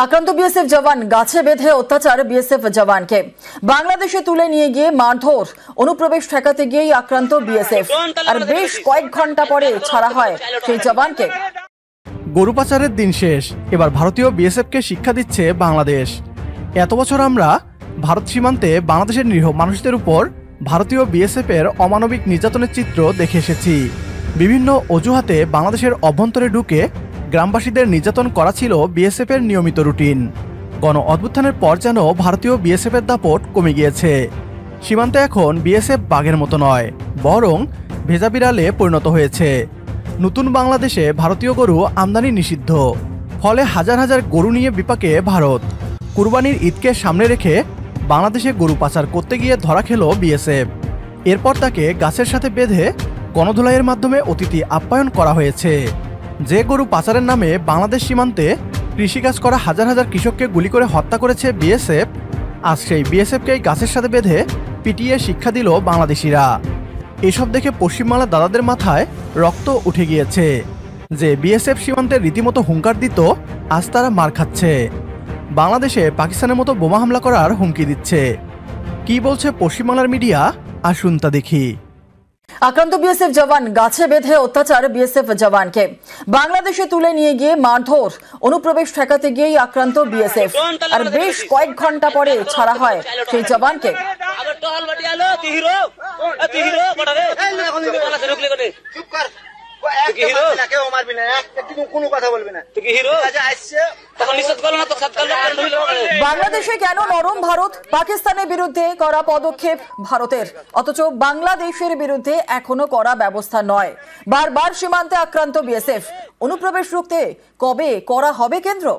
আক্রান্ত বিএসএফ জওয়ান গাছে বেঁধে অত্যাচার বিএসএফ জওয়ানকে বাংলাদেশে তুলে নিয়ে গিয়ে মারধর অনুপ্রবেশ ঠেকাতে গিয়েই আক্রান্ত বিএসএফ আর বেশ কয়েক ঘন্টা পরে ছাড়া হয় সেই জওয়ানকে। গরু পাচারের দিন শেষ, এবার ভারতীয় বিএসএফকে শিক্ষা দিচ্ছে বাংলাদেশ। এত বছর আমরা ভারত সীমান্তে বাংলাদেশের নিরীহ মানুষদের উপর ভারতীয় বিএসএফ এর অমানবিক নির্যাতনের চিত্র দেখে এসেছি। বিভিন্ন অজুহাতে বাংলাদেশের অভ্যন্তরে ঢুকে গ্রামবাসীদের নির্যাতন করা ছিল বিএসএফ এর নিয়মিত রুটিন। গণ অভ্যুত্থানের পর যেন ভারতীয় বিএসএফ এর দাপট কমে গিয়েছে। সীমান্তে এখন বিএসএফ বাঘের মতো নয়, বরং ভেজা বিড়ালে পরিণত হয়েছে। নতুন বাংলাদেশে ভারতীয় গরু আমদানি নিষিদ্ধ, ফলে হাজার হাজার গরু নিয়ে বিপাকে ভারত। কুরবানির ঈদকে সামনে রেখে বাংলাদেশে গরু পাচার করতে গিয়ে ধরা খেল বিএসএফ। এরপর তাকে গাছের সাথে বেঁধে গণধোলাইয়ের মাধ্যমে অতিথি আপ্যায়ন করা হয়েছে। যে গরু পাচারের নামে বাংলাদেশ সীমান্তে কৃষিকাজ করা হাজার হাজার কৃষককে গুলি করে হত্যা করেছে বিএসএফ, আজ সেই বিএসএফকেই গাছের সাথে বেঁধে পিটিয়ে শিক্ষা দিল বাংলাদেশিরা। এসব দেখে পশ্চিমবাংলার দাদাদের মাথায় রক্ত উঠে গিয়েছে। যে বিএসএফ সীমান্তে রীতিমতো হুঙ্কার দিত, আজ তারা মার খাচ্ছে। বাংলাদেশে পাকিস্তানের মতো বোমা হামলা করার হুমকি দিচ্ছে। কি বলছে পশ্চিমবাংলার মিডিয়া, আসুন তা দেখি। আক্রান্ত বিএসএফ জওয়ান গাছে বেঁধে অত্যাচার বিএসএফ জওয়ানকে বাংলাদেশে তুলে নিয়ে গিয়ে মারধর অনুপ্রবেশ ঠেকাতে গিয়েই আক্রান্ত বিএসএফ আর বেশ কয়েক ঘন্টা পরে ছাড়া হয় সেই জওয়ানকে। বাংলাদেশে কেন নরম ভারত? পাকিস্তানের বিরুদ্ধে করা পদক্ষেপ ভারতের, অথচ বাংলাদেশের বিরুদ্ধে এখনো করা ব্যবস্থা নয়। বারবার সীমান্তে আক্রান্ত বিএসএফ, অনুপ্রবেশ রুখতে কবে করা হবে কেন্দ্র?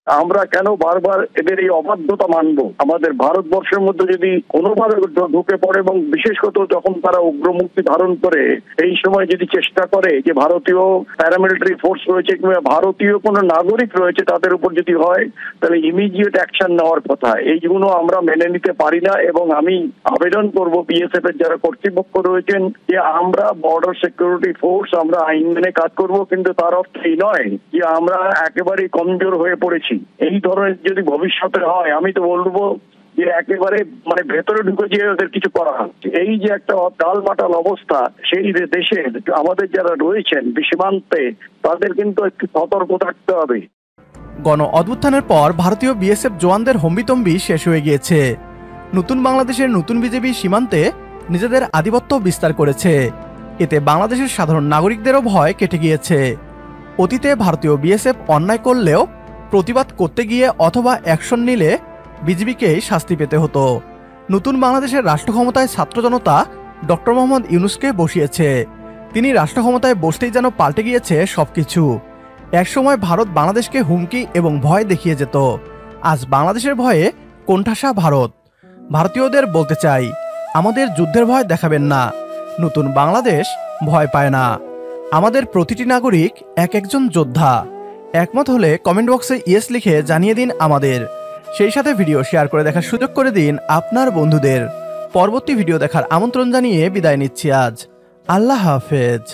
আমরা কেন বারবার এদের এই অবাধ্যতা মানব? আমাদের ভারতবর্ষের মধ্যে যদি কোনোভাবে ঢুকে পড়ে এবং বিশেষ করে যখন তারা উগ্রমুক্তি ধারণ করে, এই সময় যদি চেষ্টা করে যে ভারতীয় প্যারামিলিটারি ফোর্স রয়েছে কিংবা ভারতীয় কোনো নাগরিক রয়েছে তাদের উপর যদি হয়, তাহলে ইমিডিয়েট অ্যাকশন নেওয়ার কথা। এইগুলো আমরা মেনে নিতে পারি না এবং আমি আবেদন করব বিএসএফ এর যারা কর্তৃপক্ষ রয়েছেন যে আমরা বর্ডার সিকিউরিটি ফোর্স, আমরা আইন মেনে কাজ করব, কিন্তু তার অর্থ এই নয় যে আমরা একেবারেই কমজোর হয়ে পড়েছি। এই ধরনের যদি ভবিষ্যতে হয়, আমি তো বলবো যে একেবারে ভেতরে ঢুকে যে ওদের কিছু করা হচ্ছে। এই যে একটা টালমাটাল অবস্থা, সেই দেশে আমাদের যারা রয়েছেন সীমান্তে তাদের কিন্তু একটু সতর্ক থাকতে হবে। গণ অভ্যুত্থানের পর ভারতীয় বিএসএফ জওয়ানদের হম্বিতম্বি শেষ হয়ে গিয়েছে। নতুন বাংলাদেশের নতুন বিজেপি সীমান্তে নিজেদের আধিপত্য বিস্তার করেছে। এতে বাংলাদেশের সাধারণ নাগরিকদেরও ভয় কেটে গিয়েছে। অতীতে ভারতীয় বিএসএফ অন্যায় করলেও প্রতিবাদ করতে গিয়ে অথবা অ্যাকশন নিলে বিজেপিকেই শাস্তি পেতে হতো। নতুন বাংলাদেশের রাষ্ট্র ক্ষমতায় ছাত্র জনতা ডক্টর মোহাম্মদ ইউনূসকে বসিয়েছে। তিনি রাষ্ট্র ক্ষমতায় বসতেই যেন পাল্টে গিয়েছে সবকিছু। একসময় ভারত বাংলাদেশকে হুমকি এবং ভয় দেখিয়ে যেত, আজ বাংলাদেশের ভয়ে কোণঠাসা ভারত। ভারতীয়দের বলতে চাই, আমাদের যুদ্ধের ভয় দেখাবেন না। নতুন বাংলাদেশ ভয় পায় না। আমাদের প্রতিটি নাগরিক এক একজন যোদ্ধা। একমত হলে কমেন্ট বক্সে ইয়েস লিখে জানিয়ে দিন আমাদের। সেই সাথে ভিডিও শেয়ার করে দেখার সুযোগ করে দিন আপনার বন্ধুদের। পরবর্তী ভিডিও দেখার আমন্ত্রণ জানিয়ে বিদায় নিচ্ছি আজ। আল্লাহ হাফেজ।